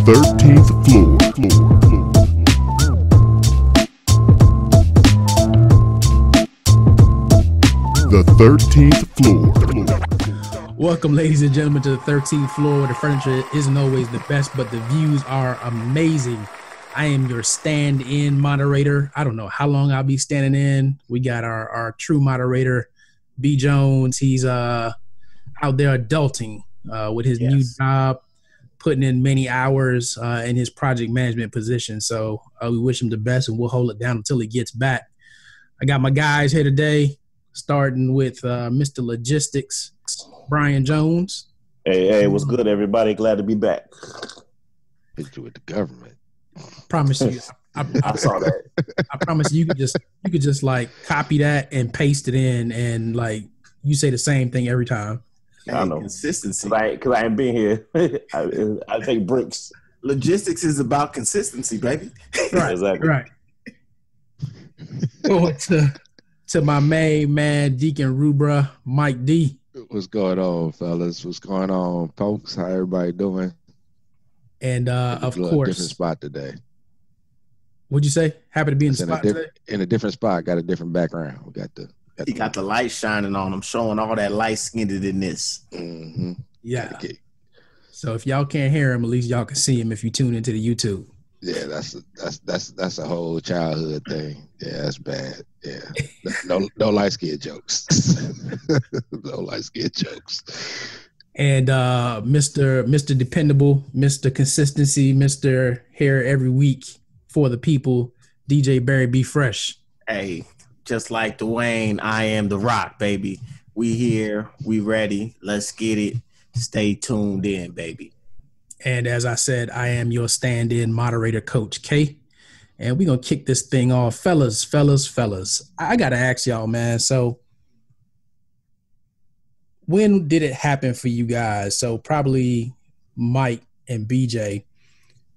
13th floor. The 13th floor. Welcome, ladies and gentlemen, to the 13th floor, where the furniture isn't always the best, but the views are amazing. I am your stand-in moderator. I don't know how long I'll be standing in. We got our true moderator, B. Jones. He's out there adulting with his new job, putting in many hours in his project management position. So we wish him the best, and we'll hold it down until he gets back. I got my guys here today, starting with Mr. Logistics, Brian Jones. Hey, what's good, everybody? Glad to be back. Hit you with the government. Promise you, I saw that. I promise you could just like copy that and paste it in, and like you say the same thing every time. I know. Consistency. Because I ain't been here. I take breaks. Logistics is about consistency, baby. Right, Exactly. right. Going to my main man, Deacon Rubra, Mike D. What's going on, fellas? What's going on, folks? How everybody doing? And of different course, spot today. What'd you say? Happy to be in the spot today? In a different spot. Got a different background. We got He got the light shining on him, showing all that light-skinnedness. Mm-hmm. Yeah. So if y'all can't hear him, at least y'all can see him if you tune into the YouTube. Yeah, that's a whole childhood thing. Yeah, that's bad. Yeah, no light skin jokes. No light skin jokes. And Mr. Dependable, Mr. Consistency, Mr. Here every week for the people, DJ Barry B. Fresh. Hey, just like Dwayne, I am the Rock, baby. We here, we ready. Let's get it. Stay tuned in, baby. And as I said, I am your stand-in moderator, Coach K. And we're going to kick this thing off. Fellas. I got to ask y'all, man. So when did it happen for you guys? So probably Mike and BJ.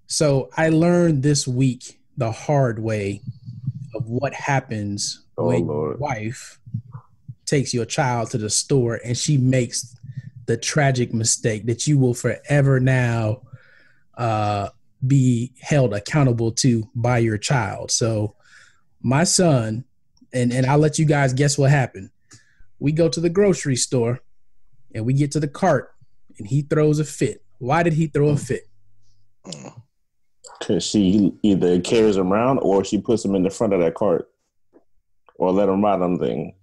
So I learned this week the hard way of what happens when your wife takes your child to the store and she makes the tragic mistake that you will forever now be held accountable to by your child. So my son, and I'll let you guys guess what happened. We go to the grocery store and we get to the cart and he throws a fit. Why did he throw a fit? Because she either carries him around or she puts him in the front of that cart or let him ride on the thing.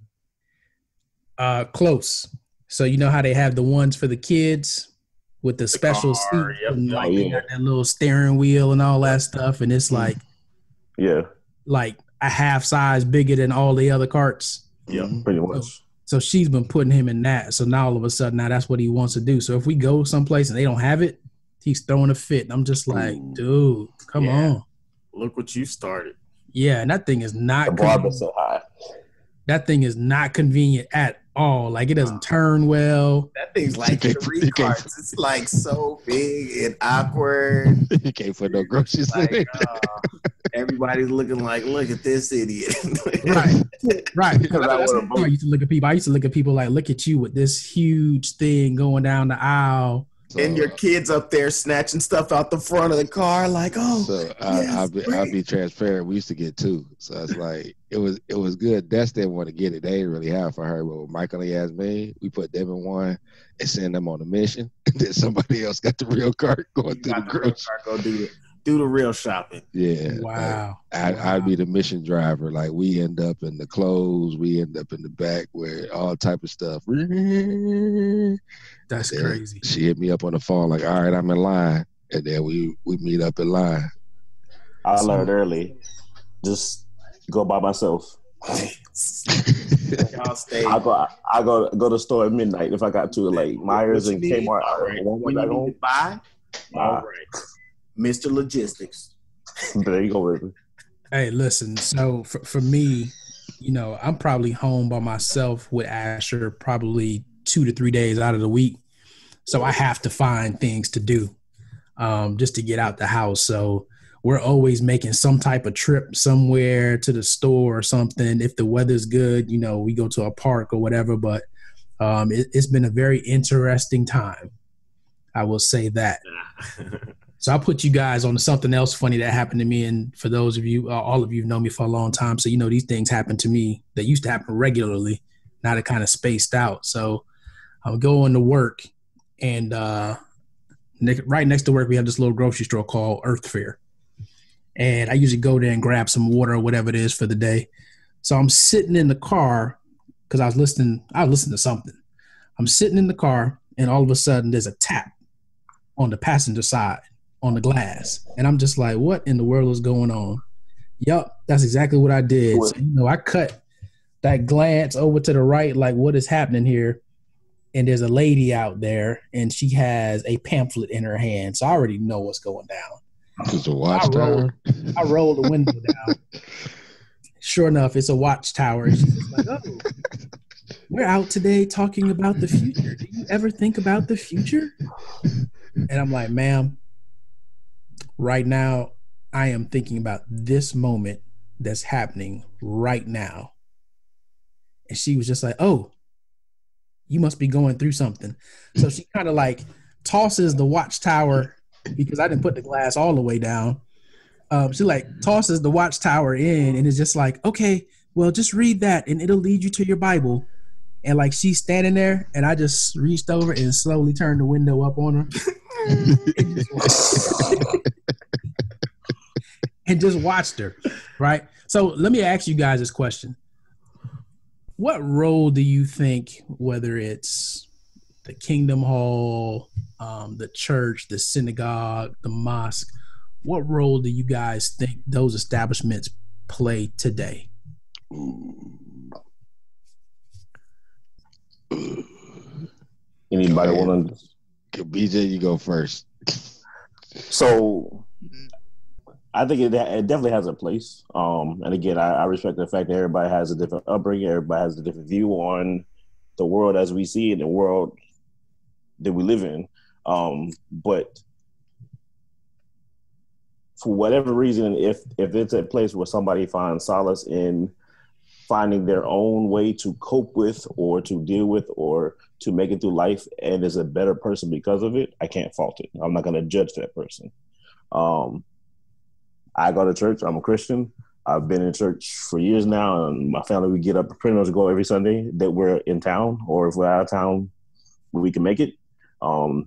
Close. So you know how they have the ones for the kids with the special seat and like they got that little steering wheel and all that stuff, and it's like like a half size bigger than all the other carts. Yeah, pretty much. So she's been putting him in that. So now all of a sudden now that's what he wants to do. So if we go someplace and they don't have it, he's throwing a fit. And I'm just like, dude, come on. Look what you started. Yeah, and that thing is not the bar is so high. That thing is not convenient at all. Like it doesn't turn well. That thing's like 3 carts. It's like so big and awkward. You can't put no groceries like, in it. Everybody's looking like, look at this idiot. Right. I used to look at people like, look at you with this huge thing going down the aisle. So, and your kids up there snatching stuff out the front of the car, like, I'll be transparent. We used to get 2, so it's like it was good. Des didn't want to get it; they didn't really have for her. But with Michael and Yasmin, we put them in one and send them on a mission. And then somebody else got the real cart going through the grocery. Go do the real shopping. Yeah. Wow. Like, I'd be the mission driver. Like we end up in the clothes, we end up in the back where all type of stuff. That's crazy. She hit me up on the phone like, all right, I'm in line. And then we meet up in line. I learned early. Just go by myself. Y'all stay. I go to the store at midnight if I got to, like Myers and Kmart. When you need to buy, all right. Mr. Logistics. There you go, Ricky. Hey, listen. So for me, you know, I'm probably home by myself with Asher probably 2 to 3 days out of the week. So I have to find things to do just to get out the house. So we're always making some type of trip somewhere to the store or something. If the weather's good, you know, we go to a park or whatever. But it's been a very interesting time. I will say that. So I'll put you guys on to something else funny that happened to me. And for those of you, all of you know me for a long time. So, these things happen to me that used to happen regularly. Now they're kind of spaced out. So I'm going to work, and right next to work, we have this little grocery store called Earth Fare. And I usually go there and grab some water or whatever it is for the day. So I'm sitting in the car because I was listening to something. I'm sitting in the car, and all of a sudden there's a tap on the passenger side on the glass. And I'm just like, what in the world is going on? Yup, that's exactly what I did. So, I cut that glance over to the right, like, what is happening here? And there's a lady out there, and she has a pamphlet in her hand. So I already know what's going down. It's a watchtower. I roll the window down. Sure enough, it's a watchtower. And she's like, oh, we're out today talking about the future. Do you ever think about the future? And I'm like, ma'am, right now, I am thinking about this moment that's happening right now. And she was just like, oh, you must be going through something. So she kind of like tosses the watchtower, because I didn't put the glass all the way down. She like tosses the watchtower in and is just like, okay, well, just read that and it'll lead you to your Bible. And like she's standing there, and I just reached over and slowly turned the window up on her. And just watched her, right? So let me ask you guys this question. What role do you think, whether it's the Kingdom Hall, the church, the synagogue, the mosque, what role do you guys think those establishments play today? Anybody want to? BJ, you go first. So I think it definitely has a place. And again, I respect the fact that everybody has a different upbringing. Everybody has a different view on the world as we see it, the world that we live in. But for whatever reason, if it's a place where somebody finds solace in finding their own way to cope with or to deal with or to make it through life and is a better person because of it, I can't fault it. I'm not going to judge that person. I go to church. I'm a Christian. I've been in church for years now, and my family, we get up pretty much go every Sunday that we're in town, or if we're out of town, we can make it. But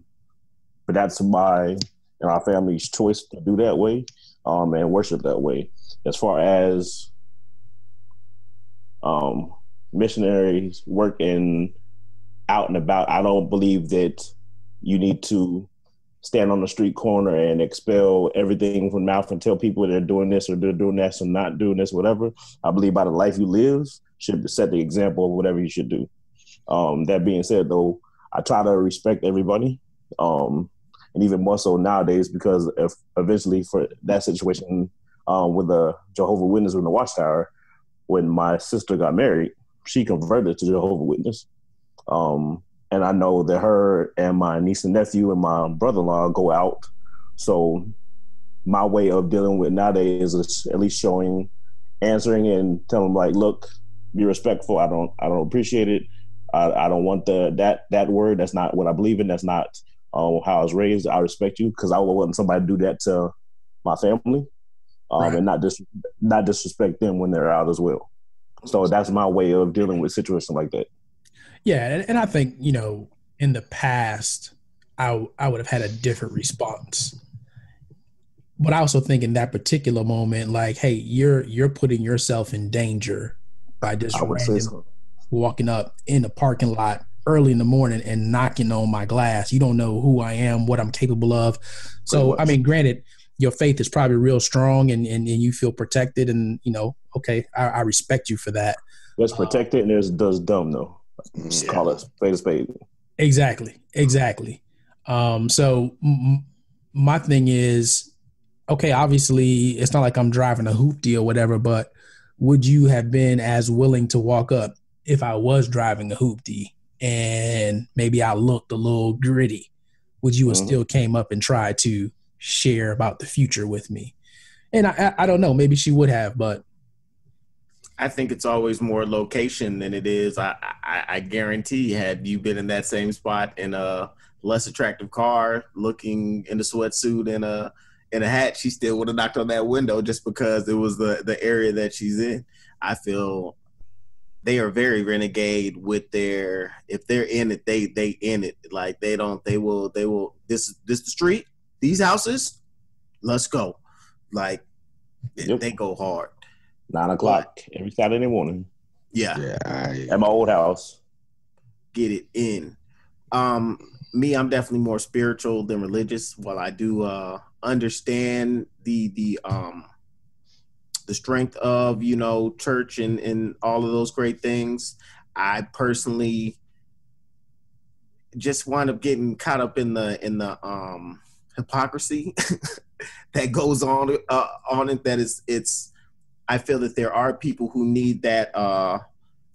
that's my and our family's choice to do that way and worship that way. As far as missionaries working out and about, I don't believe that you need to stand on the street corner and expel everything from mouth and tell people they're doing this or they're doing that or not doing this, whatever. I believe by the life you live should set the example of whatever you should do. That being said, though, I try to respect everybody, and even more so nowadays, because if eventually for that situation with the Jehovah's Witness in the Watchtower, when my sister got married, she converted to Jehovah's Witness. And I know that her and my niece and nephew and my brother-in-law go out. So my way of dealing with nowadays is at least answering and telling them, like, look, be respectful. I don't appreciate it. I don't want that word. That's not what I believe in. That's not how I was raised. I respect you, because I wouldn't want somebody to do that to my family, right, and not disrespect them when they're out as well. So that's my way of dealing with situations like that. Yeah, and I think, in the past, I would have had a different response. But I also think in that particular moment, like, hey, you're putting yourself in danger by just walking up in the parking lot early in the morning and knocking on my glass. You don't know who I am, what I'm capable of. So, I mean, granted, your faith is probably real strong and you feel protected and, okay, I respect you for that. There's protected and there's dumb, though. Just call it spade a spade. Exactly. So my thing is, okay, obviously it's not like I'm driving a hoopty or whatever, but would you have been as willing to walk up if I was driving a hoopty and maybe I looked a little gritty? Would you have still came up and tried to share about the future with me? And I don't know, maybe she would have, but I think it's always more location than it is. I guarantee, had you been in that same spot in a less attractive car, looking in a sweatsuit and a hat, she still would have knocked on that window just because it was the area that she's in. I feel they are very renegade with their, if they're in it, they in it. Like they will this the street, these houses, let's go. Like they go hard. 9 o'clock every Saturday morning. Yeah. At my old house. Get it in. Me, I'm definitely more spiritual than religious. While I do understand the strength of, you know, church and all of those great things, I personally just wind up getting caught up in the hypocrisy that goes on it. That it's I feel that there are people who need that, I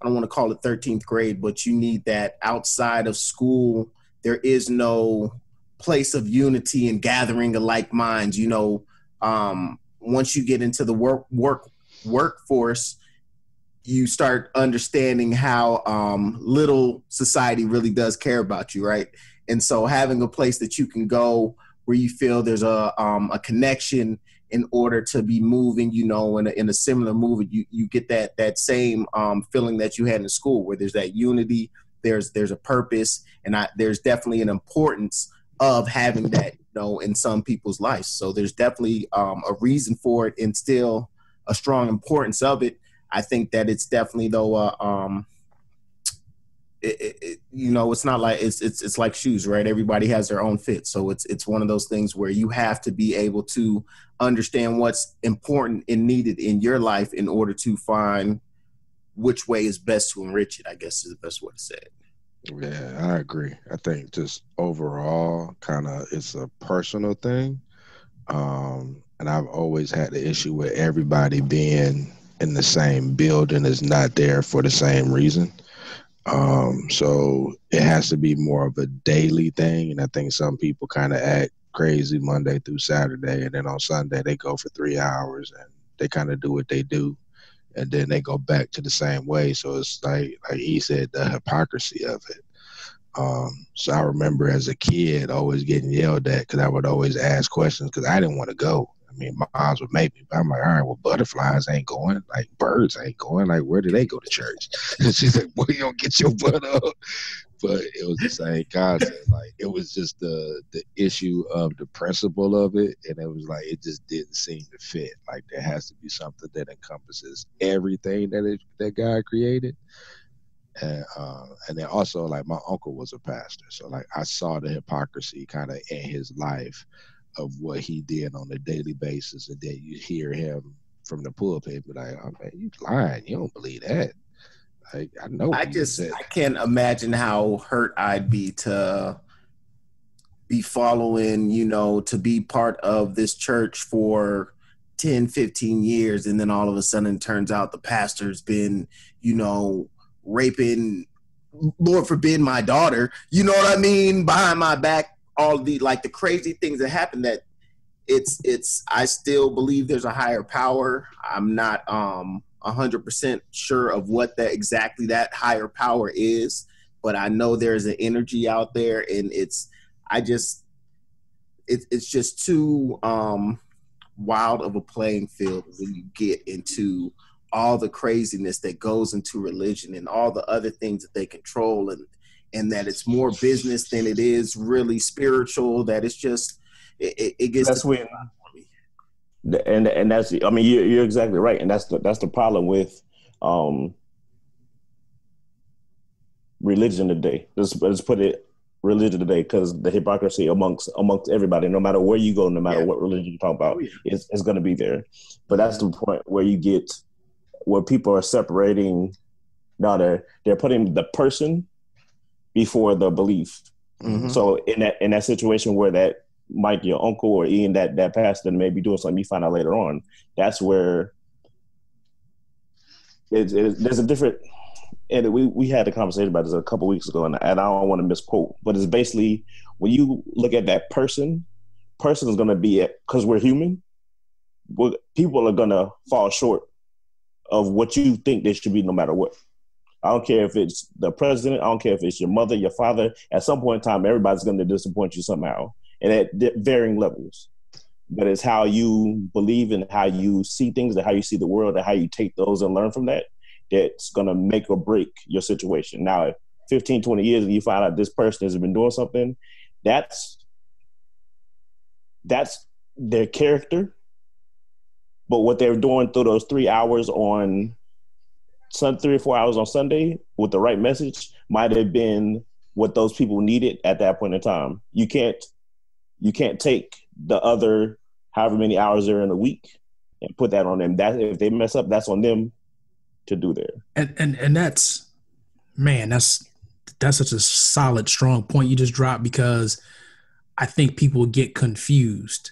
don't want to call it 13th grade, but you need that outside of school. There is no place of unity and gathering of like minds. You know, once you get into the workforce, you start understanding how little society really does care about you, right? And so having a place that you can go where you feel there's a connection in order to be moving, you know, in a similar movement, you get that same feeling that you had in school, where there's that unity, there's a purpose, and there's definitely an importance of having that, you know, in some people's lives. So there's definitely a reason for it, and still a strong importance of it. I think that it's definitely though, you know, it's not like it's like shoes, right? Everybody has their own fit. So it's one of those things where you have to be able to understand what's important and needed in your life in order to find which way is best to enrich it, I guess is the best way to say it. Yeah, I agree. I think just overall, kind of, it's a personal thing. And I've always had the issue with everybody being in the same building is not there for the same reason. So it has to be more of a daily thing. And I think some people kind of act crazy Monday through Saturday. And then on Sunday, they go for 3 hours and they kind of do what they do. And then they go back to the same way. So it's like he said, the hypocrisy of it. So I remember as a kid always getting yelled at because I would always ask questions because I didn't want to go. I mean, my moms would make me, but I'm like, all right, well, butterflies ain't going, like birds ain't going, like where do they go to church? And she's like, well, you don't get your butt up. But it was the same concept. Like it was just the issue of the principle of it, and it was like it just didn't seem to fit. Like there has to be something that encompasses everything that God created. And then also like my uncle was a pastor, so like I saw the hypocrisy kind of in his life of what he did on a daily basis, and then you hear him from the pulpit be like, "Oh man, you lying? You don't believe that?" Like I know. I can't imagine how hurt I'd be to be following, you know, to be part of this church for 10, 15 years, and then all of a sudden it turns out the pastor's been, you know, raping, Lord forbid, my daughter, you know what I mean, behind my back, all the like the crazy things that happen. That it's I still believe there's a higher power. I'm not 100% sure of what that higher power is, but I know there's an energy out there, and it's just too wild of a playing field when you get into all the craziness that goes into religion and all the other things that they control, and that it's more business than it is really spiritual. That it's just it gets that's when, and that's, I mean, you're exactly right, and that's the problem with religion today. Let's put it religion today, because the hypocrisy amongst everybody, no matter where you go, no matter what religion you talk about, it's going to be there. But that's the point where you get where people are separating. Now they're putting the person before the belief. Mm-hmm. So in that situation where that Mike, your uncle, or Ian, that pastor may be doing something, you find out later on, that's where there's a different. And we had a conversation about this a couple weeks ago, and I don't want to misquote, but it's basically when you look at that person is going to be, because we're human, people are going to fall short of what you think they should be, no matter what. I don't care if it's the president. I don't care if it's your mother, your father. At some point in time, everybody's going to disappoint you somehow, and at varying levels. But it's how you believe and how you see things and how you see the world and how you take those and learn from that that's going to make or break your situation. Now, if 15, 20 years and you find out this person has been doing something, that's their character. But what they're doing through those 3 hours on 3 or 4 hours on Sunday with the right message might have been what those people needed at that point in time. You can't take the other however many hours they're in a week and put that on them. That if they mess up, that's on them to do there. And that's, man, that's such a solid, strong point you just dropped, because I think people get confused.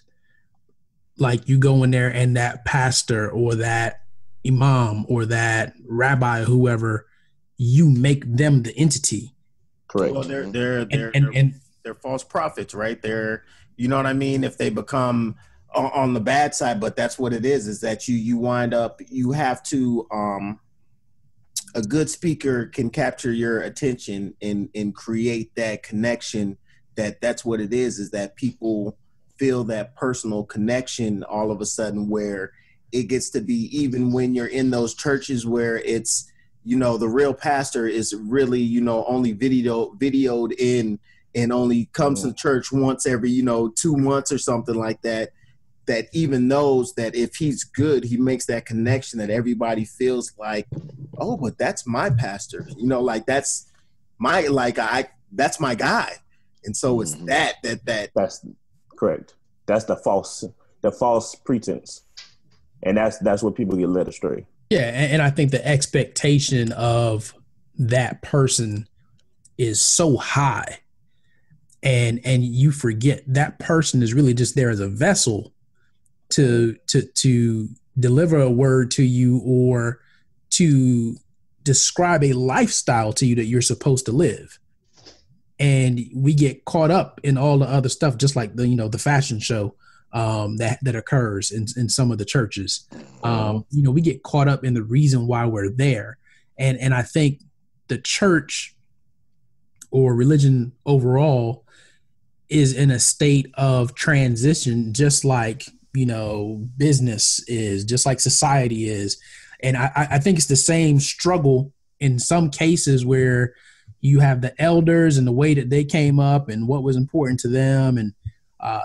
Like, you go in there and that pastor or that imam or that rabbi or whoever, you make them the entity. Correct. Well, they're false prophets, right? They're, you know what I mean? If they become on the bad side, but that's what it is that you wind up, you have to, a good speaker can capture your attention and create that connection. That's what it is that people feel that personal connection all of a sudden, where it gets to be, even when you're in those churches where it's, you know, the real pastor is really, you know, only videoed in and only comes to church once every, you know, 2 months or something like that, that even knows that if he's good, he makes that connection that everybody feels like, oh, but that's my pastor, you know, like that's my, that's my guy. And so it's that's correct. That's the false pretense. And that's where people get led astray. Yeah. And I think the expectation of that person is so high, and you forget that person is really just there as a vessel to deliver a word to you or to describe a lifestyle to you that you're supposed to live. And we get caught up in all the other stuff, just like the fashion show that occurs in some of the churches. We get caught up in the reason why we're there. And I think the church or religion overall is in a state of transition, just like, business is, just like society is. And I think it's the same struggle in some cases where you have the elders and the way that they came up and what was important to them. And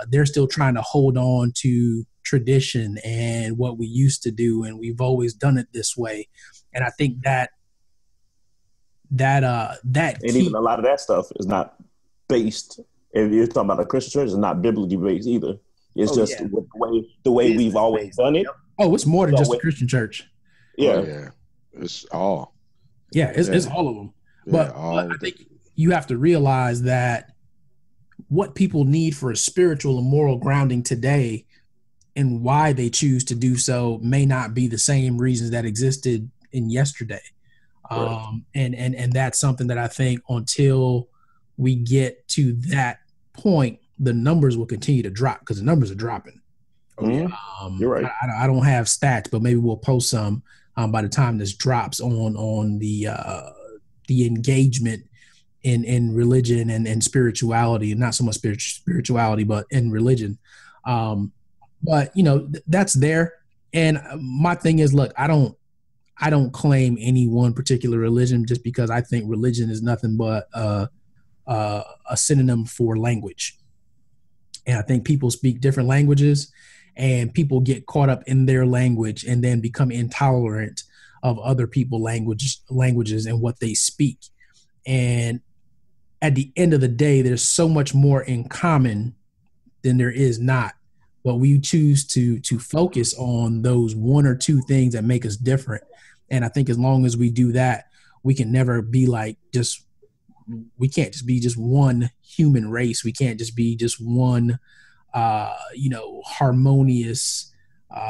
they're still trying to hold on to tradition and what we used to do. And we've always done it this way. And I think that and even a lot of that stuff is not based. If you're talking about a Christian church, it's not biblically based either. It's the way we've always done it. Oh, it's more than just a Christian church. Yeah. Oh, yeah. It's all. Yeah, it's all of them. But I think you have to realize that what people need for a spiritual and moral grounding today and why they choose to do so may not be the same reasons that existed in yesterday. Right. And that's something that I think until we get to that point, the numbers will continue to drop because the numbers are dropping. You're right. I don't have stats, but maybe we'll post some by the time this drops on the engagement in religion and spirituality, and not so much spirituality, but in religion. But that's there. And my thing is, look, I don't claim any one particular religion just because I think religion is nothing but a synonym for language. And I think people speak different languages, and people get caught up in their language and then become intolerant of other people's languages and what they speak. And at the end of the day, there's so much more in common than there is not. But we choose to focus on those one or two things that make us different. And I think as long as we do that, we can never be we can't just be just one human race. We can't just be just one, harmonious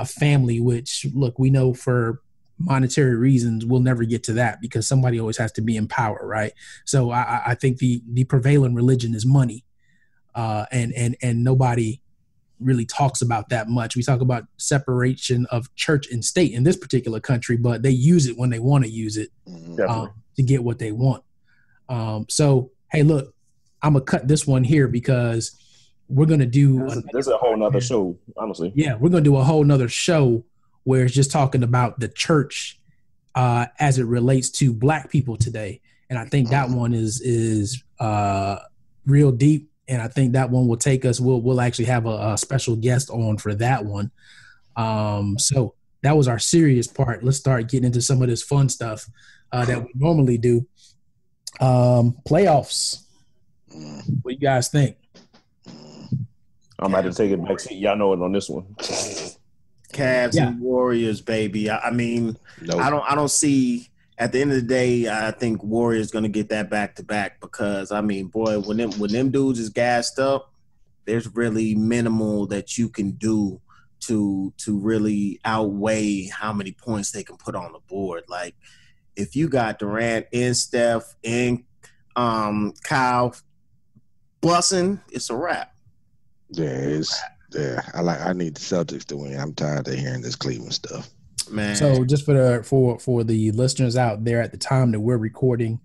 family, which, look, we know for monetary reasons, we'll never get to that because somebody always has to be in power, right? So I think the prevailing religion is money, and nobody really talks about that much. We talk about separation of church and state in this particular country, but they use it when they want to use it to get what they want. So, hey, look, I'm going to cut this one here because we're going to do this is a whole nother show, honestly. Yeah, we're going to do a whole nother show where it's just talking about the church as it relates to Black people today. And I think that one is real deep. And I think that one will take us. We'll actually have a special guest on for that one. So that was our serious part. Let's start getting into some of this fun stuff that we normally do. Playoffs. What do you guys think? I'm about to take it back. See, y'all know it on this one. Cavs and Warriors, baby. I mean, I don't see. At the end of the day, I think Warriors going to get that back-to-back because, I mean, boy, when them dudes is gassed up, there's really minimal that you can do to really outweigh how many points they can put on the board. Like, if you got Durant and Steph and Kyle bussing, it's a wrap. Yeah, I need the Celtics to win. I'm tired of hearing this Cleveland stuff. Man. So just for the listeners out there, at the time that we're recording,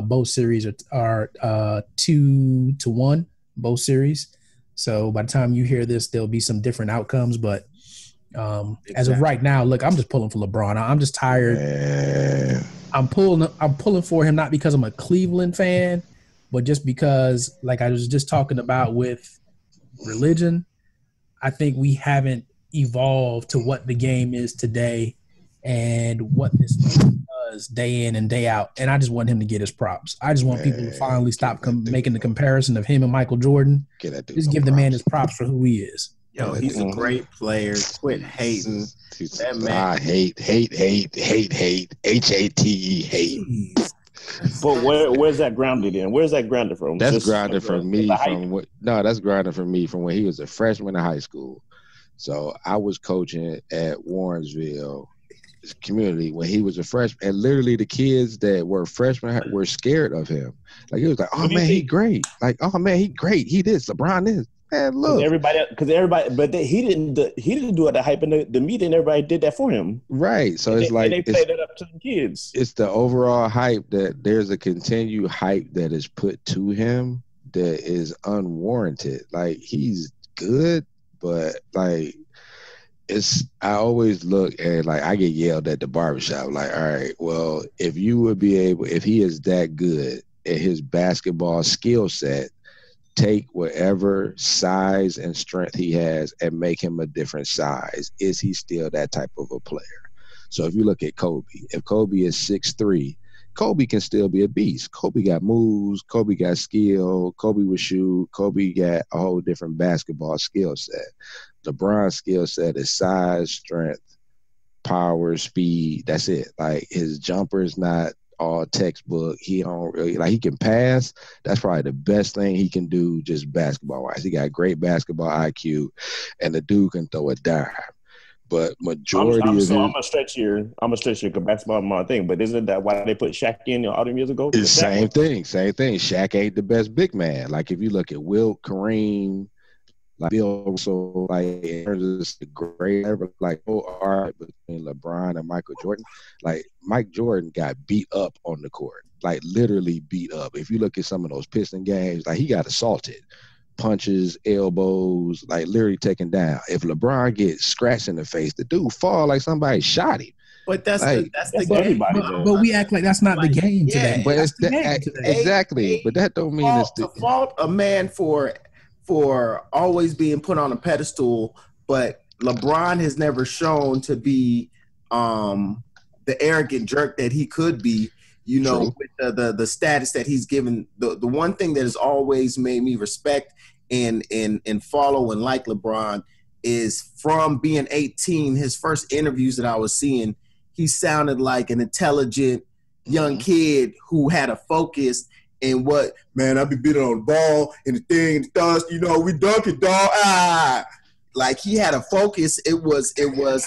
both series are 2-1, both series. So by the time you hear this, there'll be some different outcomes. But as of right now, look, I'm just pulling for LeBron. I'm just tired. Man. I'm pulling for him, not because I'm a Cleveland fan, but just because, like I was just talking about with religion, I think we haven't evolved to what the game is today and what this does day in and day out. And I just want him to get his props. I just want people to finally stop making the comparison of him and Michael Jordan. Just give the man his props for who he is. Yo, he's a great player. Quit hating. That man. I hate, H-A-T-E, hate. But where's that grounded in? Where's that grounded from? That's grounded from me that's grounded from me from when he was a freshman in high school. So I was coaching at Warrensville community when he was a freshman, and literally the kids that were freshmen were scared of him. Like, it was like, oh man, he great. Like, oh man, he great. He this, LeBron this. Man, look. Because everybody, but he didn't do it. The hype and the media and everybody did that for him. Right. So it's like they played it up to the kids. It's the overall hype that there's a continued hype that is put to him that is unwarranted. Like, he's good, but like, I always look at, like, I get yelled at the barbershop. Like, all right, well, if he is that good at his basketball skill set, take whatever size and strength he has and make him a different size. Is he still that type of a player? So if you look at Kobe, if Kobe is 6'3", Kobe can still be a beast. Kobe got moves. Kobe got skill. Kobe would shoot. Kobe got a whole different basketball skill set. LeBron's skill set is size, strength, power, speed. That's it. Like, his jumper is not all textbook. He don't really, like, he can pass. That's probably the best thing he can do, just basketball wise. He got great basketball IQ, and the dude can throw a dime. But majority I'm gonna stretch your basketball my thing. But isn't that why they put Shaq in all them years ago? It's same thing. Shaq ain't the best big man. Like, if you look at Wilt, Kareem, like Bill Russell, like, in terms of the great, like, art between LeBron and Michael Jordan, like, Mike Jordan got beat up on the court, like, literally beat up. If you look at some of those Piston games, like, he got assaulted. Punches, elbows, like, literally taken down. If LeBron gets scratched in the face, the dude fall like somebody shot him. But that's the game. But we act like that's not the game today. But it's exactly. But that don't mean it's the fault a man for always being put on a pedestal. But LeBron has never shown to be the arrogant jerk that he could be. You know, with the status that he's given. The one thing that has always made me respect and follow and like LeBron is, from being 18, his first interviews that I was seeing, he sounded like an intelligent young kid who had a focus in what, man, I be beating on the ball and the thing and the dust, you know, we dunk it, dog. Like, he had a focus. It was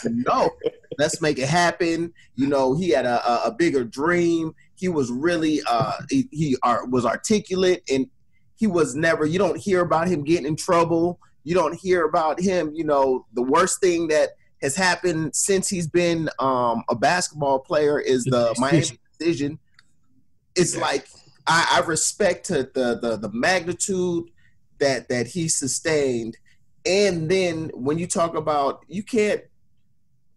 no, let's make it happen. You know, he had a bigger dream. He was really was articulate, and he was never, you don't hear about him getting in trouble. You don't hear about him. You know, the worst thing that has happened since he's been a basketball player is the Miami decision. It's like I respect the magnitude that he sustained, and then when you talk about, you can't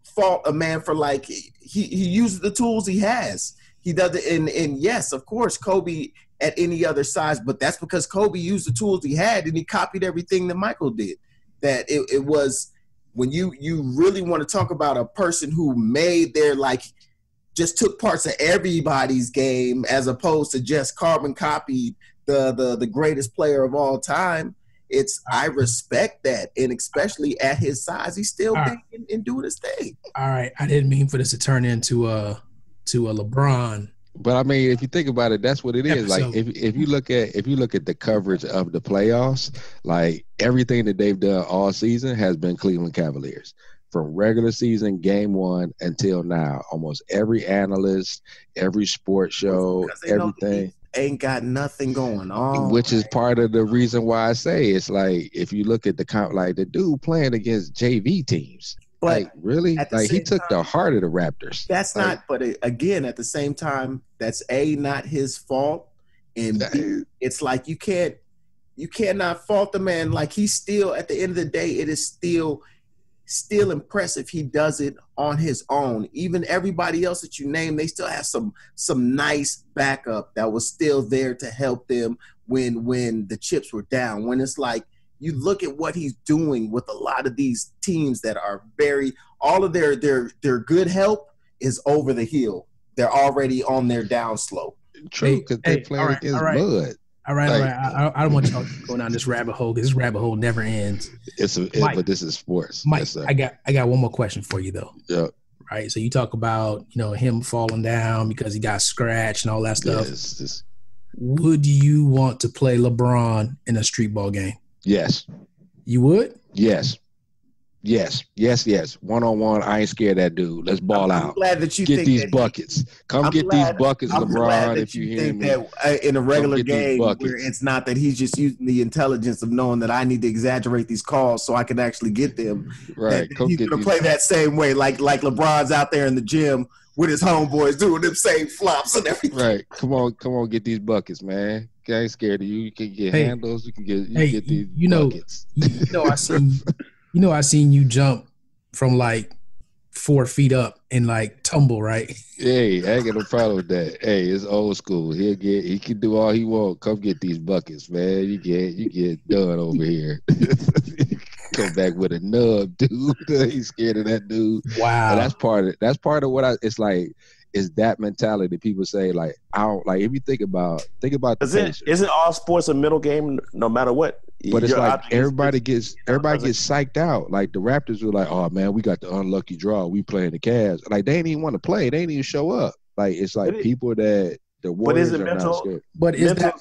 fault a man for like he uses the tools he has. He does it, and yes, of course, Kobe at any other size, but that's because Kobe used the tools he had and he copied everything that Michael did. That it was when you really want to talk about a person who made their like just took parts of everybody's game as opposed to just carbon copied the greatest player of all time. I respect that, and especially at his size, he's still big and doing his thing. All right, I didn't mean for this to turn into a LeBron. But I mean, if you think about it, that's what it is. Like if you look at the coverage of the playoffs, like everything that they've done all season has been Cleveland Cavaliers. From regular season game 1 until now, almost every analyst, every sports show, everything ain't got nothing going on. Which is part of the reason why I say it's like if you look at the dude playing against JV teams. But like really, like he took the heart of the Raptors. That's like, not. But again, at the same time, that's not his fault, and B, it's like you cannot fault the man. Like he's still at the end of the day, it is still impressive. He does it on his own. Even everybody else that you name, they still have some nice backup that was still there to help them when the chips were down. When it's like, you look at what he's doing with a lot of these teams that are all of their good help is over the hill. They're already on their down slope. True, because they play against mud. All right. I don't want y'all to go down this rabbit hole because this rabbit hole never ends. But this is sports. Mike, yes, I got one more question for you though. Yeah. Right. So you talk about him falling down because he got scratched and all that stuff. Yes. Would you want to play LeBron in a street ball game? Yes. You would? Yes. 1-on-1, I ain't scared of that dude. Let's ball out. I'm glad that you get these buckets. These buckets, LeBron. If you hear me, that in a regular game where it's not that he's just using the intelligence of knowing that I need to exaggerate these calls so I can actually get them. Right. He's gonna play that same way, like LeBron's out there in the gym with his homeboys doing them same flops and everything. Right. Come on, get these buckets, man. I ain't scared of you. You can get handles. You can get these buckets. I seen you jump from like 4 feet up and like tumble, right? Hey, I ain't got no problem with that. Hey, it's old school. He can do all he want. Come get these buckets, man. You get done over here. Come back with a nub, dude. He's scared of that dude. Wow. And that's part of what it's like. Is that mentality people say like I don't like if you think about isn't all sports a middle game no matter what? But it's like everybody gets psyched out. Like the Raptors were like, oh man, we got the unlucky draw. We playing the Cavs. Like they didn't even want to play. They didn't even show up. Like it's like people that the Warriors are not scared. But is that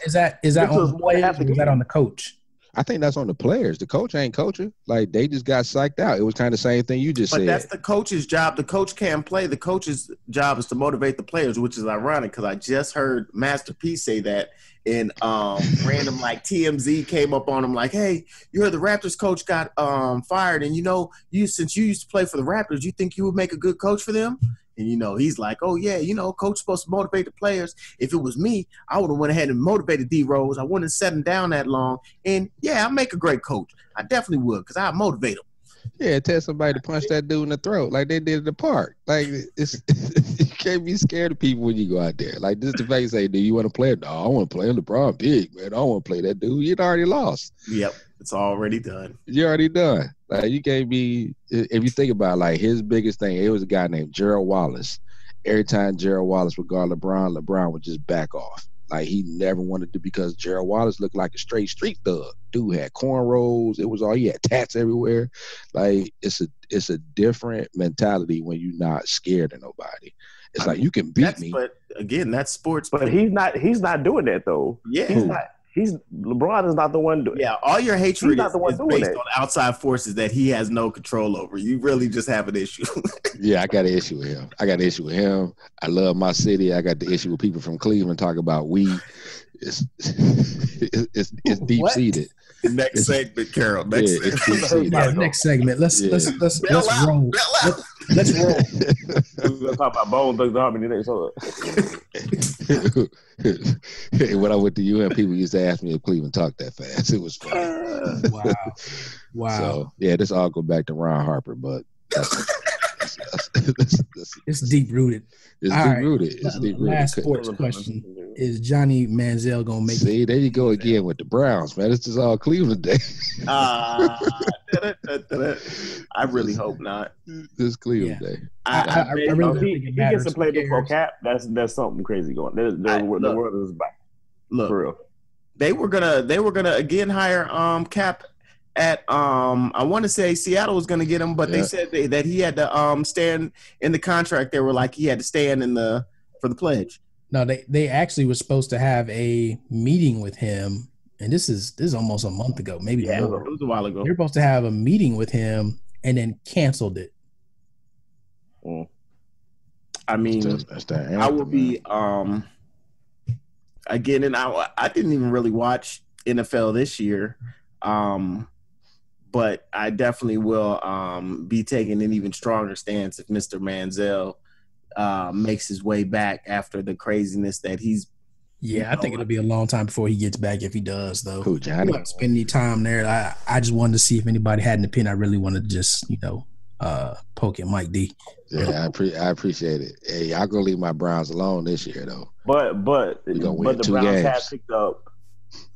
on the players or is that on the coach? I think that's on the players. The coach ain't coaching. Like they just got psyched out. It was kind of the same thing you just said. But that's the coach's job. The coach can't play. The coach's job is to motivate the players, which is ironic because I just heard Master P say that in random like TMZ came up on him like, hey, you heard the Raptors coach got fired, and since you used to play for the Raptors, you think you would make a good coach for them? And, he's like, oh, yeah, coach supposed to motivate the players. If it was me, I would have went ahead and motivated D-Rose. I wouldn't have set him down that long. And, yeah, I'll make a great coach. I definitely would because I'd motivate him. Yeah, tell somebody to punch that dude in the throat like they did at the park. Like, you can't be scared of people when you go out there. Like, this is the fact you say, do you want to play? No, I want to play LeBron big, man. I don't want to play that dude. You'd already lost. Yep, it's already done. You're already done. Like, you can't be – if you think about, like, his biggest thing, it was a guy named Gerald Wallace. Every time Gerald Wallace would guard LeBron would just back off. Like, he never wanted to because Gerald Wallace looked like a straight street thug. Dude had cornrows. It was all – he had tats everywhere. Like, it's a different mentality when you're not scared of nobody. It's like, you can beat me. But, again, that's sports. But he's not doing that, though. Yeah. LeBron is not the one doing it. Yeah, all your hatred is based on outside forces that he has no control over. You really just have an issue. Yeah, I got an issue with him. I love my city. I got the issue with people from Cleveland talking about weed. It's deep seated. Next segment, Carol. Next Yeah, it's segment. PC. Yeah, next segment. Let's Bail out. roll. Bail out. Let's roll. We're gonna talk about Bone Thugs and Harmony next. Hold up. Hey, when I went to UM, people used to ask me if Cleveland talked that fast. It was funny. Wow. So yeah, this all go back to Ron Harper, but that's It's deep rooted. it's All deep right. rooted. It's deep rooted. Last sports question: is Johnny Manziel gonna make See, it? there you go again with the Browns, man. This is all Cleveland day. I really hope not. This Cleveland day. I really If don't he think it gets matters. to play Who before cares? Cap, that's something crazy going. The world is back. Look, For real. they were gonna again hire Cap at I want to say Seattle was gonna get him, but they said that he had to stand in the contract. They were like he had to stand for the pledge. No, they actually were supposed to have a meeting with him, and this is almost a month ago, maybe more. It was a while ago. They're supposed to have a meeting with him and then canceled it. I mean, That's that anthem, I would be man. again, and I didn't even really watch NFL this year, but I definitely will be taking an even stronger stance if Mr. Manziel makes his way back after the craziness that he's. Yeah, I think it'll be a long time before he gets back if he does, though. Who, Johnny? I'm not spending any time there. I just wanted to see if anybody had an opinion. I really wanted to just, poke at Mike D. Yeah, I appreciate it. Hey, y'all gonna leave my Browns alone this year though. But win the 2 Browns games. have picked up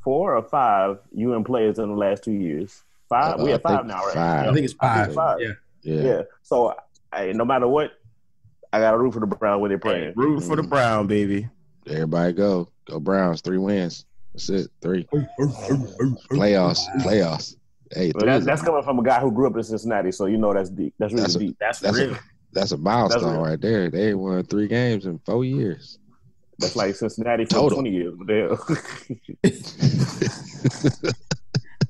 4 or 5 UN players in the last 2 years. 5. We have 5 now, right? 5. I think it's 5. Five. Yeah. Yeah. So no matter what, I got to root for the Browns when they're playing. Rooting for the Brown, baby. Everybody go Browns. 3 wins. That's it. 3 playoffs. Hey, But that's coming from a guy who grew up in Cincinnati, so that's deep. That's really deep. That's real. That's a milestone right there. They won 3 games in 4 years. That's like Cincinnati for Total. 20 years. What the hell?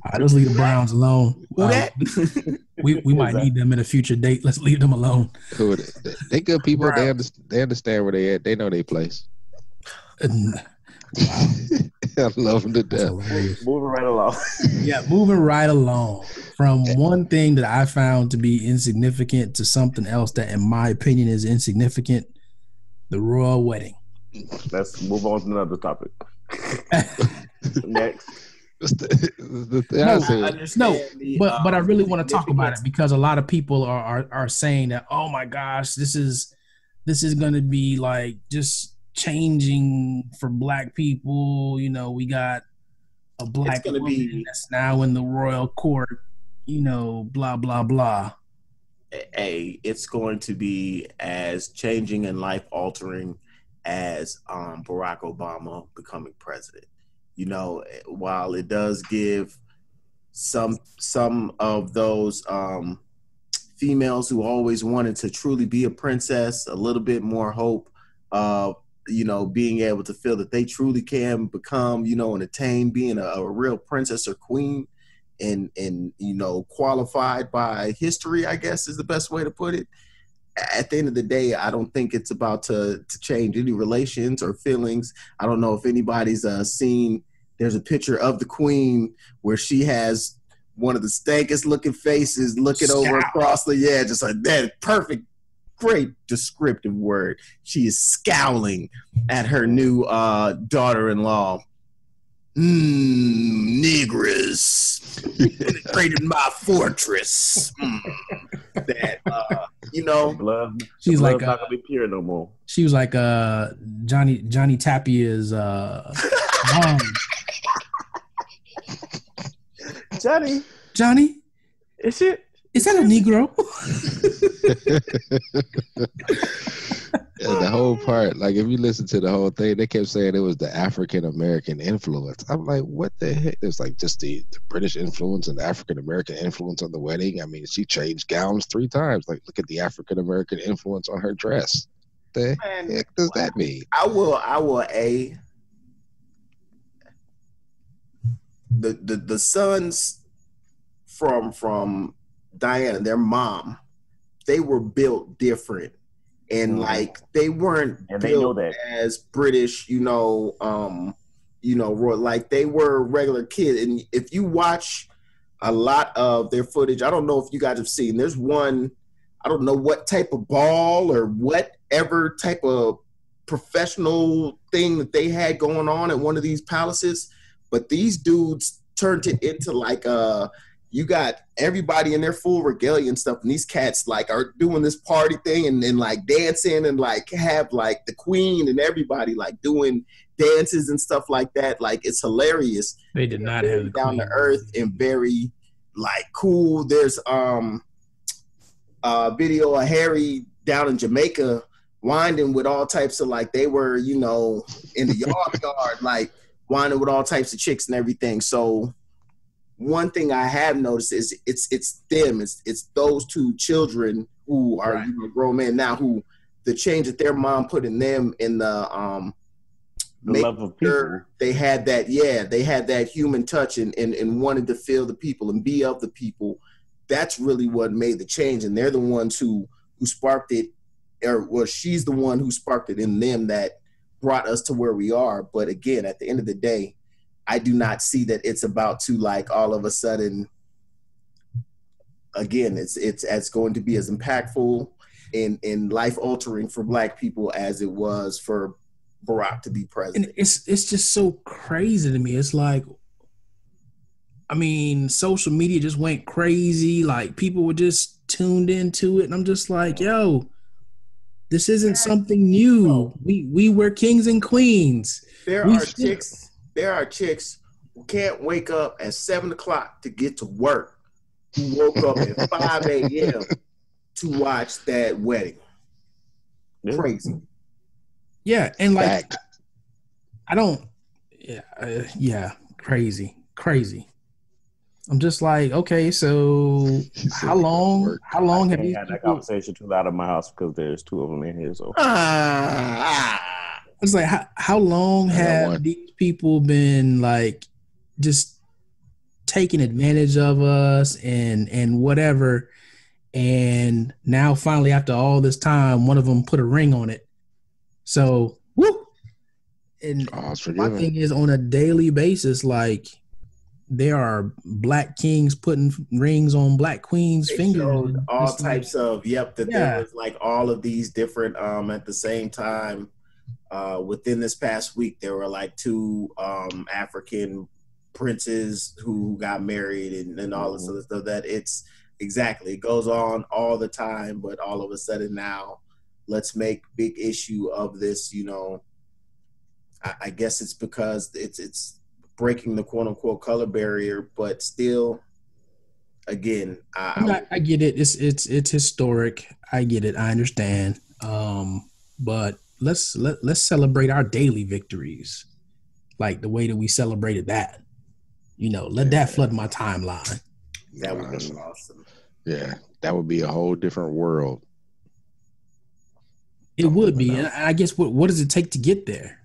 All right, let's leave the Browns alone. Who that? We might need them in a future date. Let's leave them alone. Who are they? They good people. They understand where they at. They know their place. Wow. I love them to That's death. hilarious. Moving right along. Yeah, moving right along from one thing that I found to be insignificant to something else that, in my opinion, is insignificant: the royal wedding. Let's move on to another topic. Next. But I really want to talk about it because a lot of people are saying that, oh my gosh, this is going to be like just changing for Black people. We got a Black woman that's now in the royal court. Blah blah blah. Hey, it's going to be as changing and life altering as Barack Obama becoming president. While it does give some of those females who always wanted to truly be a princess a little bit more hope of being able to feel that they truly can become and attain being a real princess or queen and qualified by history, I guess is the best way to put it. At the end of the day, I don't think it's about to change any relations or feelings. I don't know if anybody's seen. There's a picture of the queen where she has one of the stankest looking faces looking over across just like that perfect, great descriptive word. She is scowling at her new daughter-in-law. Negress penetrated my fortress. Blood. She's blood's like not gonna be pure no more. She was like Johnny Tapia's mom. Johnny, is that a Negro? Yeah, the whole part, like if you listen to the whole thing, they kept saying it was the African American influence. I'm like, what the heck? It's like just the British influence and the African American influence on the wedding. I mean, she changed gowns 3 times. Like, look at the African American influence on her dress. The heck does that mean? I will the sons from Diana, their mom, they were built different. And like they weren't built as British, Roy, like they were regular kids. And if you watch a lot of their footage, I don't know if you guys have seen, there's one, I don't know what type of ball or whatever type of professional thing that they had going on at one of these palaces, but these dudes turned it into like you got everybody in their full regalia and stuff, and these cats like are doing this party thing and like dancing and like have like the queen and everybody like doing dances and stuff like that. Like it's hilarious. They did not have the down to queen. earth and very like cool. There's a video of Harry down in Jamaica winding with all types of like they were, in the yard, like winding with all types of chicks and everything. So one thing I have noticed is it's them. It's those two children who are grown men now, who the change that their mom put in them in the love of people. They had that, they had that human touch and wanted to feel the people and be of the people. That's really what made the change. And they're the ones who sparked it, she's the one who sparked it in them that brought us to where we are. But again, at the end of the day, I do not see that it's about to like all of a sudden, again, it's going to be as impactful and life altering for Black people as it was for Barack to be president. And it's just so crazy to me. It's like, I mean, social media just went crazy. Like people were just tuned into it, and I'm just like, yo, this isn't something new. We were kings and queens. There are chicks who can't wake up at 7 o'clock to get to work, who woke up at 5 a.m. to watch that wedding. Crazy. Yeah, and like, Fact. I don't. Yeah, crazy. I'm just like, okay, so how long have you had that conversation too loud in my house because there's two of them in here. So it's like, how long have these people been like just taking advantage of us and whatever? And now finally, after all this time, one of them put a ring on it. So, woo! And my thing is, on a daily basis, like, there are Black kings putting rings on Black queens' fingers. All types of, there was like all of these different, at the same time, within this past week, there were like two African princes who got married and all this other stuff. That it's exactly, it goes on all the time, but all of a sudden now, let's make big issue of this. I guess it's because it's breaking the quote unquote color barrier, but still, again, I get it. It's historic. I get it. I understand. But let's celebrate our daily victories, like the way that we celebrated that. Let that flood my timeline. That would be awesome. Yeah, that would be a whole different world. It would be, and I guess what does it take to get there?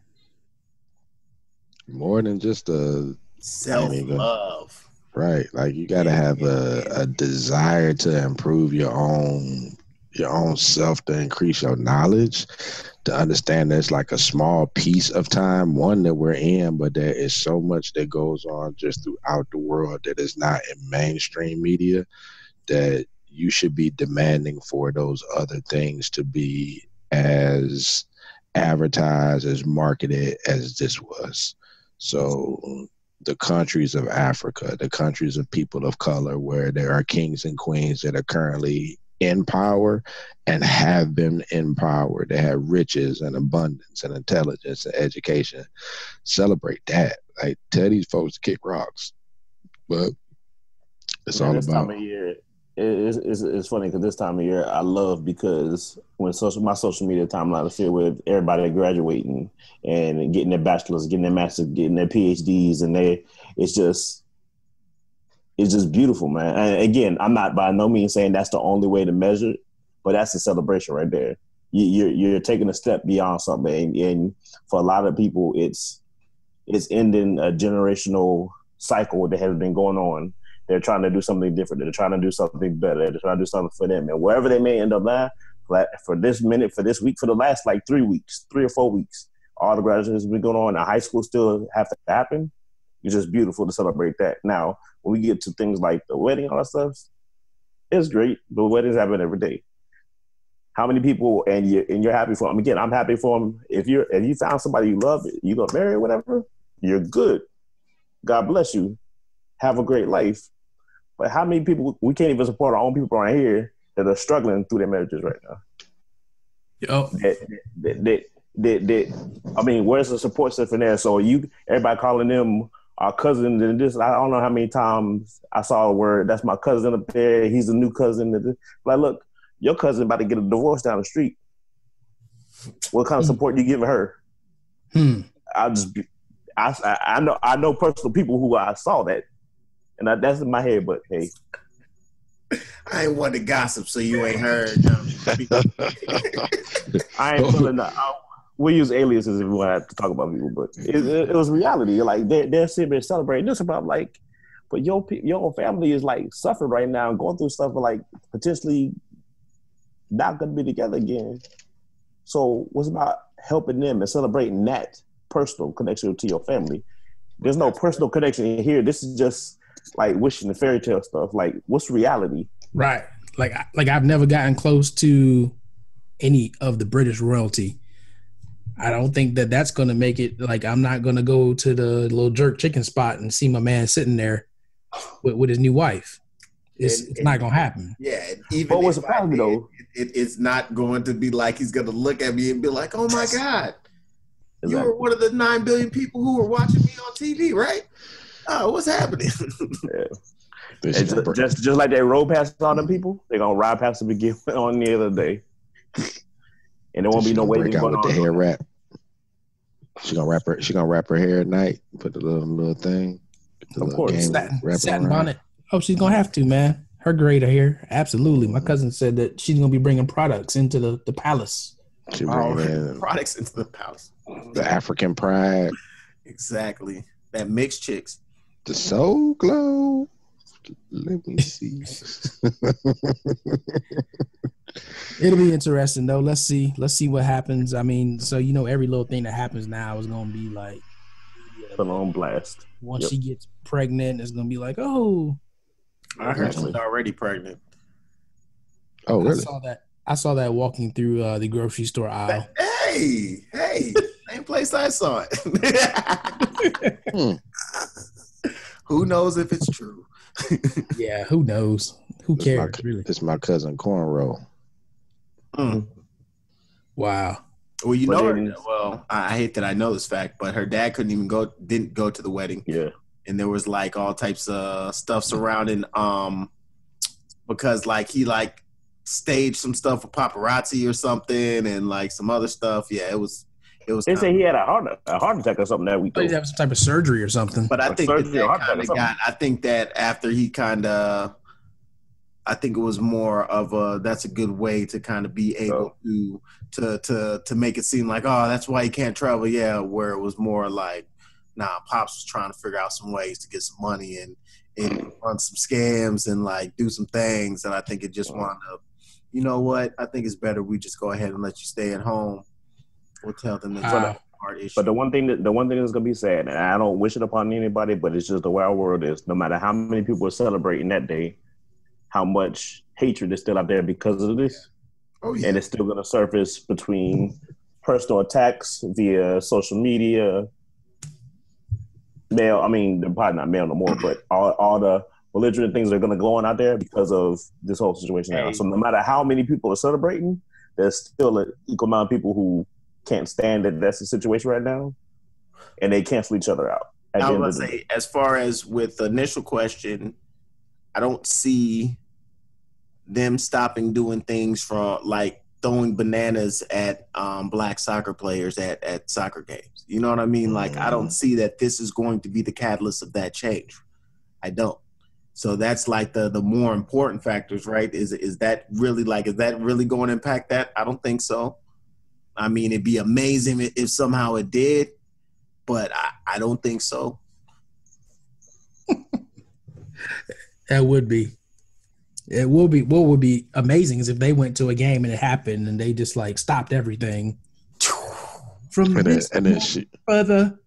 More than just a self-love, right? Like you got to have a desire to improve your own self, to increase your knowledge, to understand there's like a small piece of time, one that we're in, but there is so much that goes on just throughout the world that is not in mainstream media, that you should be demanding for those other things to be as advertised, as marketed as this was. So the countries of Africa, the countries of people of color, where there are kings and queens that are currently in power and have been in power, that have riches and abundance and intelligence and education, celebrate that. Like, tell these folks to kick rocks. But it's all this about. Time of year, it's funny because this time of year I love, because when my social media timeline is filled with everybody graduating and getting their bachelors, getting their masters, getting their PhDs, and it's just beautiful, man. And again, I'm not by no means saying that's the only way to measure it, but that's a celebration right there. You're taking a step beyond something, and for a lot of people, it's ending a generational cycle that has been going on. They're trying to do something different. They're trying to do something better. They're trying to do something for them. And wherever they may end up now, for this minute, for this week, for the last like 3 weeks, 3 or 4 weeks, all the graduations have been going on, and high school still have to happen. It's just beautiful to celebrate that. Now, when we get to things like the wedding, all that stuff, it's great. The weddings happen every day. How many people and you're happy for them? Again, I'm happy for them. If you found somebody you love, you gonna marry or whatever, you're good. God bless you. Have a great life. But how many people we can't even support our own people around here that are struggling through their marriages right now? I mean, where's the support system there? So everybody calling them our cousins and this. I don't know how many times I saw a word. That's my cousin up there. He's a new cousin. Like, look, your cousin about to get a divorce down the street. What kind of support you giving her? I know personal people who I saw that, and that's in my head. But hey, I ain't want to gossip, so you ain't heard. I ain't feeling that. We use aliases if we want to talk about people, but it was reality. Like they're sitting there celebrating this, about like, but your own family is like suffering right now and going through stuff, but like potentially not going to be together again. So what's about helping them and celebrating that personal connection to your family? There's no personal connection here. This is just like wishing and fairy tale stuff. Like, what's reality? Right. Like I've never gotten close to any of the British royalty. I don't think that's going to make it. Like, I'm not going to go to the little jerk chicken spot and see my man sitting there with his new wife. It's not going to happen. Yeah. Even but what's the problem though? It's not going to be like he's going to look at me and be like, oh my God, exactly. You were one of the 9 billion people who were watching me on TV, right? Oh, what's happening? Just like they road past all them people, they're going to ride past them again on the other day. And there won't be no waiting out with the hair wrap. She gonna wrap her hair at night. Put the little thing. Of course, satin bonnet. Oh, she's gonna have to, man. Her grade of hair, absolutely. My cousin said that she's gonna be bringing products into the palace. She bringing products into the palace. The African pride. Exactly. That mixed chicks. The soul glow. Let me see. It'll be interesting though. Let's see what happens. I mean, so every little thing that happens now is gonna be like put on blast. Once she gets pregnant, it's gonna be like, oh, I heard she's already pregnant. Oh, really? I saw that walking through the grocery store aisle. Hey, same place I saw it. Who knows if it's true? Yeah, who knows? Who cares? Really? It's my cousin Cornrow. Wow. Well, I hate that I know this fact, but her dad didn't go to the wedding. Yeah. And there was like all types of stuff surrounding because like he like staged some stuff for paparazzi or something and like some other stuff. Yeah, it was they say he had a heart attack or something that week. He'd have some type of surgery or something. But I think I think that after he I think it was more of that's a good way to kind of be able to make it seem like, oh, that's why he can't travel. Yeah, where it was more like, nah, Pops was trying to figure out some ways to get some money and run some scams and like do some things. And I think it just wound up, you know what? I think it's better we just go ahead and let you stay at home. We'll tell them that hard issue. But the one thing that's going to be sad, and I don't wish it upon anybody, but it's just the way our world is. No matter how many people are celebrating that day, how much hatred is still out there because of this. Oh, yeah. And it's still going to surface between personal attacks via social media, mail. I mean, they're probably not mail no more, but all the belligerent things are going to go on out there because of this whole situation now. So no matter how many people are celebrating, there's still an equal amount of people who can't stand that that's the situation right now, and they cancel each other out. I was going to say, as far as with the initial question, I don't see them stopping doing things from like throwing bananas at black soccer players at soccer games. You know what I mean? Like, I don't see that this is going to be the catalyst of that change. I don't. So that's like the more important factors, right? Is that really going to impact that? I don't think so. I mean, it'd be amazing if somehow it did, but I don't think so. That would be. It will be. What would be amazing is if they went to a game and it happened and they just like stopped everything From this further,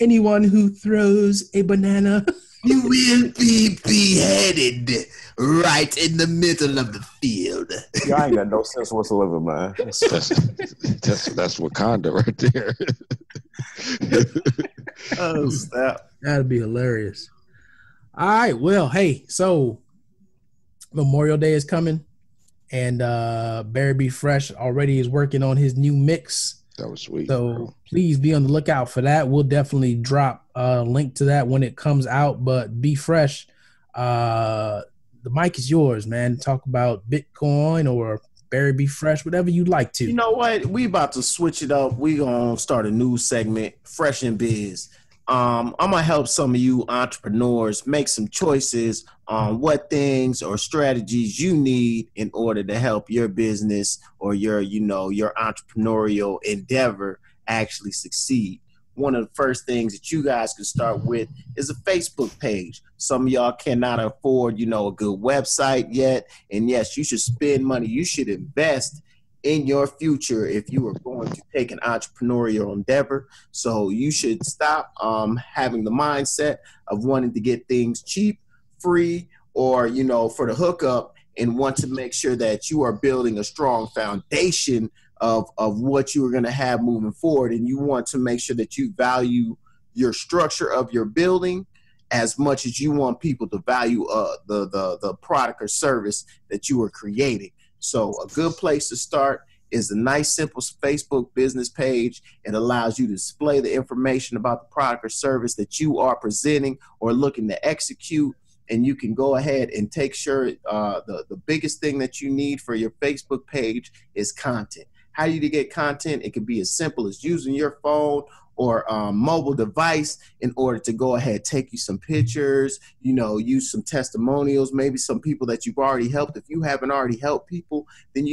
anyone who throws a banana, you will be beheaded right in the middle of the field. Y'all ain't got no sense whatsoever, man. That's Wakanda right there. Oh, snap. That'd be hilarious. All right. Well, hey, so Memorial Day is coming, and Barry B. Fresh already is working on his new mix. That was sweet. So please be on the lookout for that. We'll definitely drop a link to that when it comes out. But Be Fresh, the mic is yours, man. Talk about Bitcoin or Barry B. Fresh, whatever you'd like to. You know what? We about to switch it up. We gonna start a new segment, Fresh in Biz. I'm gonna help some of you entrepreneurs make some choices on what things or strategies you need in order to help your business or your entrepreneurial endeavor actually succeed. One of the first things that you guys can start with is a Facebook page. Some of y'all cannot afford, a good website yet. And yes, you should spend money. You should invest in your future if you are going to take an entrepreneurial endeavor. So you should stop having the mindset of wanting to get things cheap, free, or, for the hookup, and want to make sure that you are building a strong foundation of what you are going to have moving forward. And you want to make sure that you value your structure of your building as much as you want people to value the product or service that you are creating. So a good place to start is a nice, simple Facebook business page. It allows you to display the information about the product or service that you are presenting or looking to execute. And you can go ahead and take sure the biggest thing that you need for your Facebook page is content. How do you get content? It can be as simple as using your phone or mobile device in order to go ahead, take you some pictures, use some testimonials, maybe some people that you've already helped. If you haven't already helped people, then,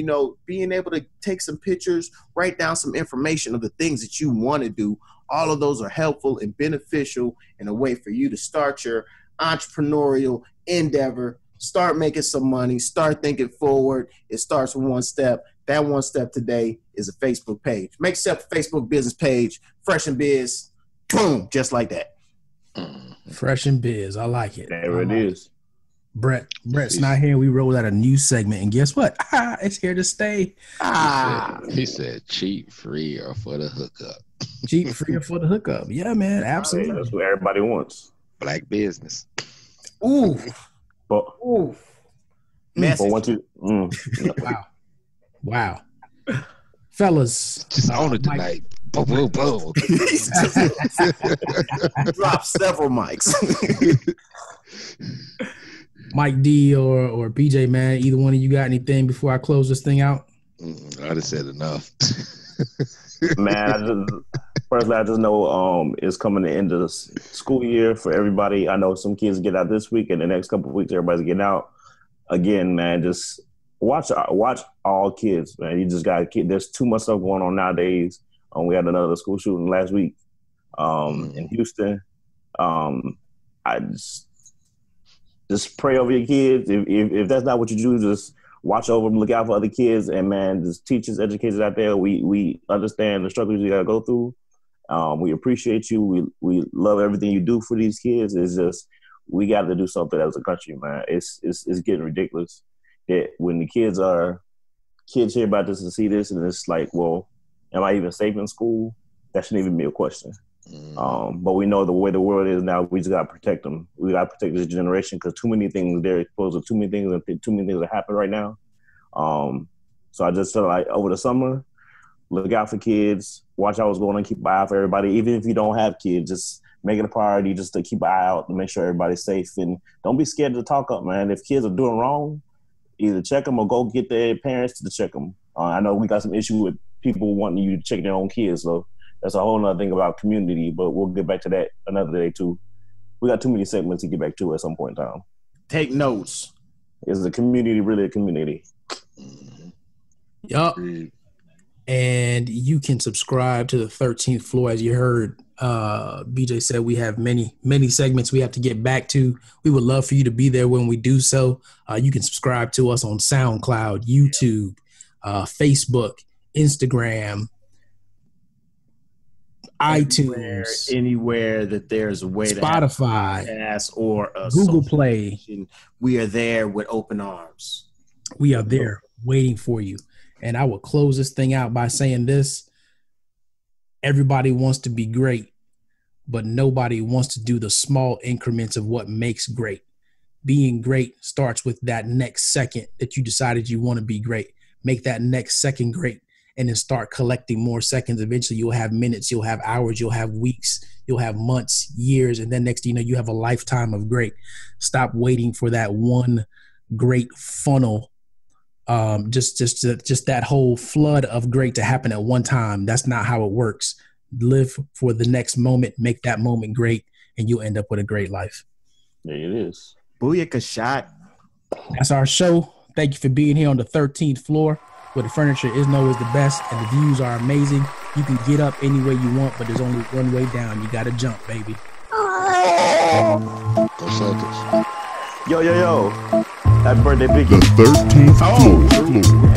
being able to take some pictures, write down some information of the things that you want to do. All of those are helpful and beneficial in a way for you to start your entrepreneurial endeavor, start making some money, start thinking forward. It starts with one step. That one step today is a Facebook page. Make yourself a Facebook business page, Fresh in Biz, boom, just like that. Fresh in Biz, I like it. There it is. Brett's not here. We rolled out a new segment, and guess what? It's here to stay. He said cheap, free, or for the hookup. Cheap, free, or for the hookup. Yeah, man, absolutely. That's what everybody wants. Black business. Ooh. But Wow. Fellas. Just on it tonight. Boom, boom, boom. Drop several mics. Mike D or PJ, man, either one of you got anything before I close this thing out? I just said enough. Man, I just know it's coming to the end of the school year for everybody. I know some kids get out this week, and the next couple of weeks, everybody's getting out. Again, man, just watch all kids, man. You just got to there's too much stuff going on nowadays. We had another school shooting last week in Houston. I just pray over your kids. If that's not what you do, just watch over them, look out for other kids, and man, just teachers, educators out there, we understand the struggles you got to go through. We appreciate you. We love everything you do for these kids. It's just we got to do something as a country, man. It's getting ridiculous that when the kids hear about this and see this, and it's like, well, am I even safe in school? That shouldn't even be a question. But we know the way the world is now, we just got to protect them. We got to protect this generation because too many things, they're exposed to too many things, and too many things that happen right now. So I just feel like over the summer, look out for kids, watch out what's going on, keep an eye out for everybody. Even if you don't have kids, just make it a priority just to keep an eye out to make sure everybody's safe. And don't be scared to talk up, man. If kids are doing wrong, either check them or go get their parents to check them. I know we got some issue with people wanting you to check their own kids, so that's a whole other thing about community, but we'll get back to that another day too. We got too many segments to get back to at some point in time. Take notes. Is the community really a community? Yup. And you can subscribe to the 13th Floor. As you heard, BJ said we have many segments we have to get back to. We would love for you to be there when we do so. You can subscribe to us on SoundCloud, YouTube, Facebook, Instagram, iTunes, anywhere that there's a way Spotify, to have or Google Play. We are there with open arms. We are there waiting for you. And I will close this thing out by saying this. Everybody wants to be great, but nobody wants to do the small increments of what makes great. Being great starts with that next second that you decided you want to be great. Make that next second great, and then start collecting more seconds. Eventually you'll have minutes, you'll have hours, you'll have weeks, you'll have months, years, and then next thing you know, you have a lifetime of great. Stop waiting for that one great funnel. Just that whole flood of great to happen at one time. That's not how it works. Live for the next moment, make that moment great, and you'll end up with a great life. There it is. Booyaka shot. That's our show. Thank you for being here on the 13th floor, where the furniture isn't always the best and the views are amazing. You can get up any way you want, but there's only one way down. You got to jump, baby. Go Celtics. Yo. Happy birthday, Biggie. The 13th floor.